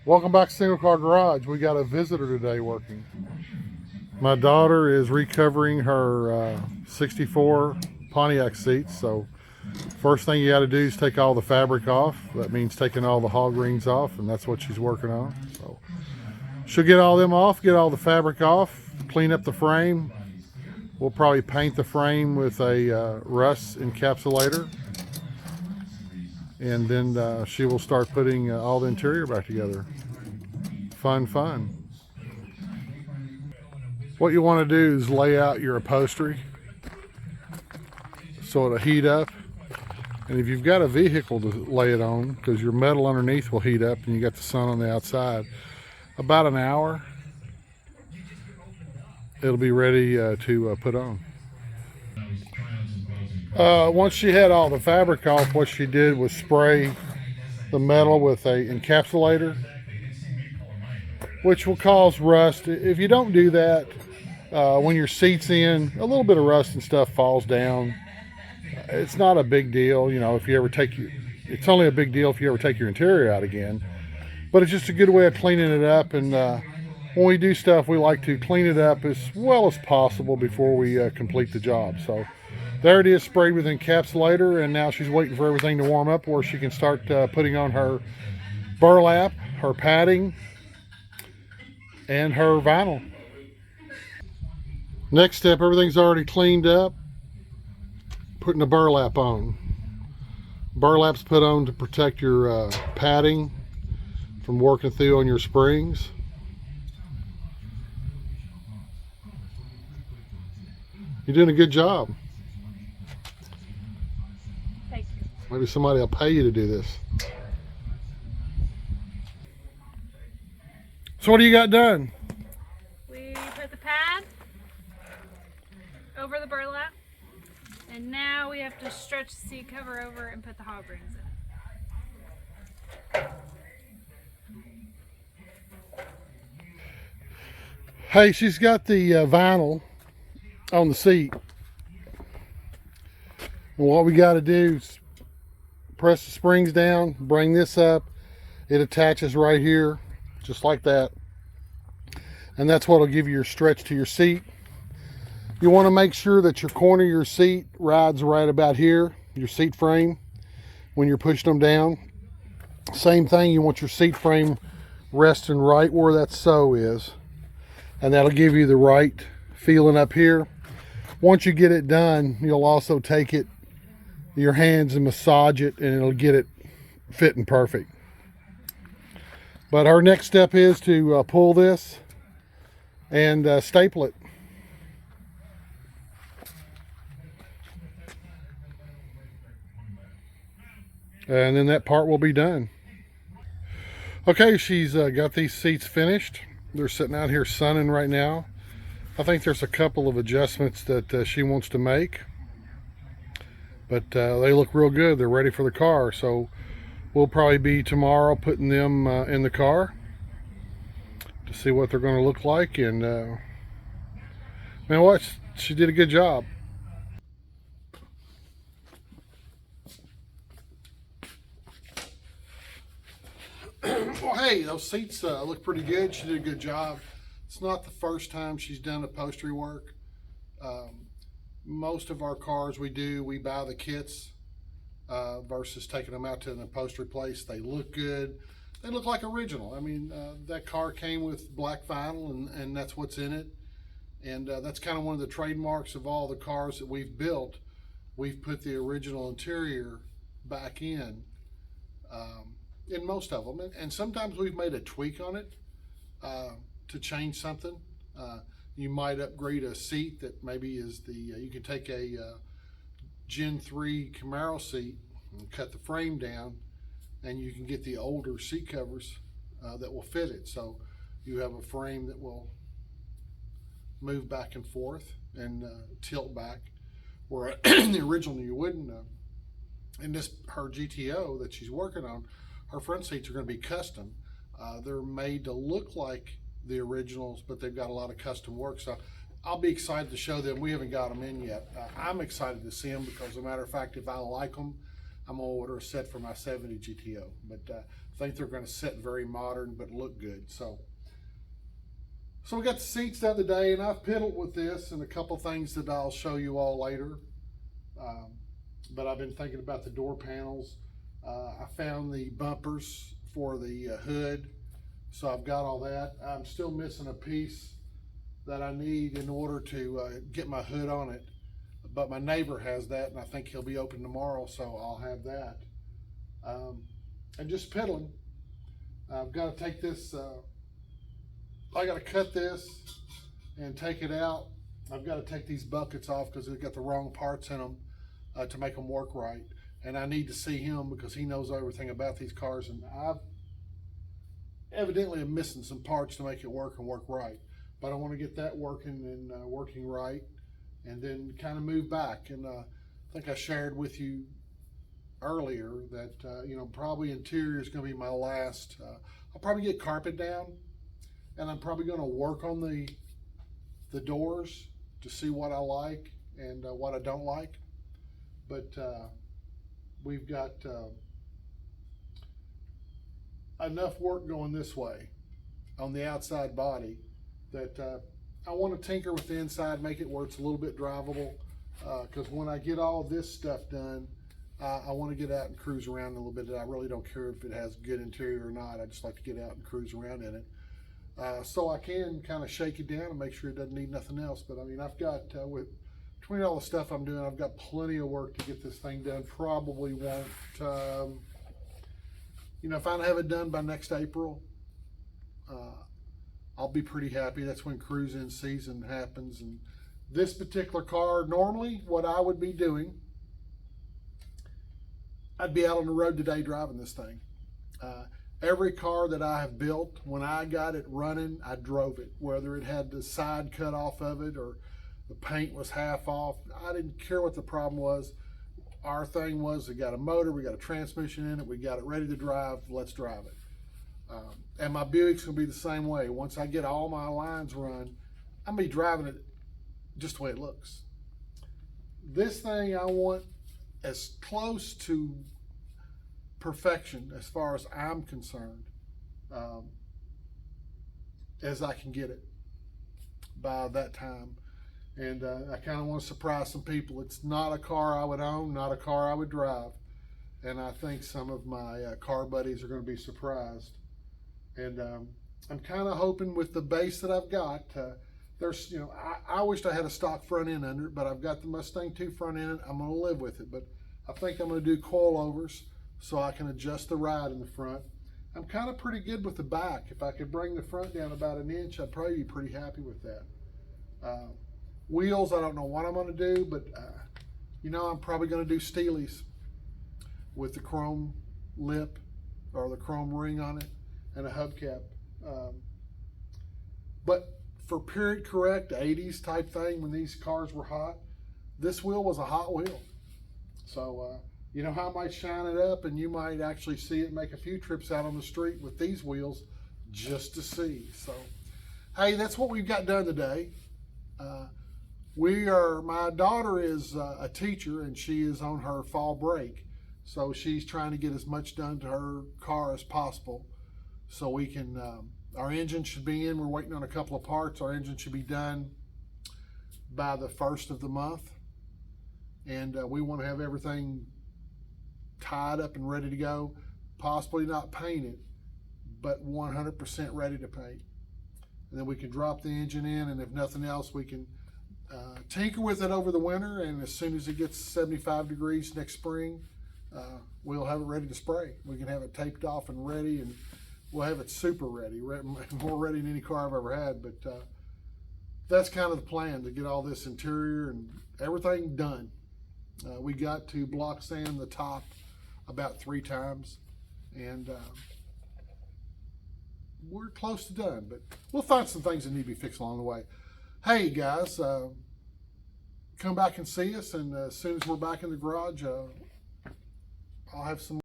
Welcome back to Single Car Garage. We got a visitor today working. My daughter is recovering her 64 Pontiac seats. So first thing you got to do is take all the fabric off. That means taking all the hog rings off, and that's what she's working on. So she'll get all them off, get all the fabric off, clean up the frame. We'll probably paint the frame with a rust encapsulator. And then she will start putting all the interior back together. Fun. What you want to do is lay out your upholstery so it'll heat up. And if you've got a vehicle to lay it on, because your metal underneath will heat up and you got the sun on the outside, about an hour, it'll be ready to put on. Once she had all the fabric off, what she did was spray the metal with a encapsulator, which will cause rust. If you don't do that, when your seat's in, a little bit of rust and stuff falls down. It's not a big deal, you know, if you ever it's only a big deal if you ever take your interior out again. But it's just a good way of cleaning it up. And when we do stuff, we like to clean it up as well as possible before we complete the job. So there it is, sprayed with encapsulator, and now she's waiting for everything to warm up where she can start putting on her burlap, her padding, and her vinyl. Next step, everything's already cleaned up. Putting the burlap on. Burlap's put on to protect your padding from working through on your springs. You're doing a good job. Thank you. Maybe somebody will pay you to do this. So what do you got done? We put the pad over the burlap, and now we have to stretch the seat cover over and put the hog rings in. Hey, she's got the vinyl on the seat. And what we got to do is press the springs down, bring this up. It attaches right here, just like that. And that's what will give you your stretch to your seat. You want to make sure that your corner of your seat rides right about here, your seat frame, when you're pushing them down. Same thing, you want your seat frame resting right where that sew is. And that'll give you the right feeling up here. Once you get it done, you'll also take it, your hands, and massage it, and it'll get it fitting perfect. But our next step is to pull this and staple it. And then that part will be done. Okay, she's got these seats finished. They're sitting out here sunning right now. I think there's a couple of adjustments that she wants to make, but they look real good. They're ready for the car, so we'll probably be tomorrow putting them in the car to see what they're going to look like. And man, what, she did a good job. Well, hey, those seats look pretty good. She did a good job. It's not the first time she's done upholstery work. Most of our cars we buy the kits versus taking them out to an upholstery place. They look good. They look like original. I mean, that car came with black vinyl, and that's what's in it. And that's kind of one of the trademarks of all the cars that we've built. We've put the original interior back in most of them. And sometimes we've made a tweak on it to change something. You might upgrade a seat that maybe is you can take a Gen 3 Camaro seat and cut the frame down, and you can get the older seat covers that will fit it. So you have a frame that will move back and forth and tilt back, where in the original you wouldn't. In her GTO that she's working on, her front seats are going to be custom. They're made to look like the originals, but they've got a lot of custom work. So I'll be excited to show them. We haven't got them in yet. I'm excited to see them because, as a matter of fact, if I like them, I'm gonna order a set for my 70 GTO. But I think they're gonna sit very modern but look good. So we got the seats the other day, and I've piddled with this and a couple things that I'll show you all later. But I've been thinking about the door panels. I found the bumpers for the hood, so I've got all that. I'm still missing a piece that I need in order to get my hood on it, but my neighbor has that, and I think he'll be open tomorrow, so I'll have that. And just piddling. I've got to take this, I got to cut this and take it out. I've got to take these buckets off because they've got the wrong parts in them to make them work right. And I need to see him because he knows everything about these cars, and I've evidently am missing some parts to make it work and work right. But I want to get that working and working right, and then kind of move back. And I think I shared with you earlier that probably interior is going to be my last. I'll probably get carpet down, and I'm probably going to work on the doors to see what I like and what I don't like. But we've got enough work going this way on the outside body that I want to tinker with the inside, make it where it's a little bit drivable, because when I get all this stuff done, I want to get out and cruise around a little bit. I really don't care if it has good interior or not. I just like to get out and cruise around in it. So I can kind of shake it down and make sure it doesn't need nothing else. But I mean, I've got, with between all the stuff I'm doing, I've got plenty of work to get this thing done. Probably won't, if I don't have it done by next April, I'll be pretty happy. That's when cruising season happens. And this particular car, normally what I would be doing, I'd be out on the road today driving this thing. Every car that I have built, when I got it running, I drove it. Whether it had the side cut off of it or the paint was half off, I didn't care what the problem was. Our thing was, we got a motor, we got a transmission in it, we got it ready to drive, let's drive it. And my Buick's gonna be the same way. Once I get all my lines run, I'm gonna be driving it just the way it looks. This thing I want as close to perfection as far as I'm concerned as I can get it by that time. And I kind of want to surprise some people. It's not a car I would own, not a car I would drive. And I think some of my car buddies are going to be surprised. And I'm kind of hoping with the base that I've got, there's, I wished I had a stock front end under it, but I've got the Mustang 2 front end. I'm going to live with it. But I think I'm going to do coilovers so I can adjust the ride in the front. I'm kind of pretty good with the back. If I could bring the front down about an inch, I'd probably be pretty happy with that. Wheels, I don't know what I'm going to do, but I'm probably going to do Steelies with the chrome lip or the chrome ring on it and a hubcap. But for period correct 80s type thing, when these cars were hot, this wheel was a hot wheel. So I might shine it up and you might actually see it make a few trips out on the street with these wheels just to see. So hey, that's what we've got done today. My daughter is a teacher and she is on her fall break. So she's trying to get as much done to her car as possible so we can, our engine should be in. We're waiting on a couple of parts. Our engine should be done by the 1st of the month. And we want to have everything tied up and ready to go. Possibly not painted, but 100% ready to paint. And then we can drop the engine in, and if nothing else, we can tinker with it over the winter, and as soon as it gets 75 degrees next spring, we'll have it ready to spray. We can have it taped off and ready, and we'll have it super ready, more ready than any car I've ever had. But that's kind of the plan, to get all this interior and everything done. We got to block sand the top about 3 times, and we're close to done, but we'll find some things that need to be fixed along the way. Hey guys, come back and see us, and as soon as we're back in the garage, I'll have some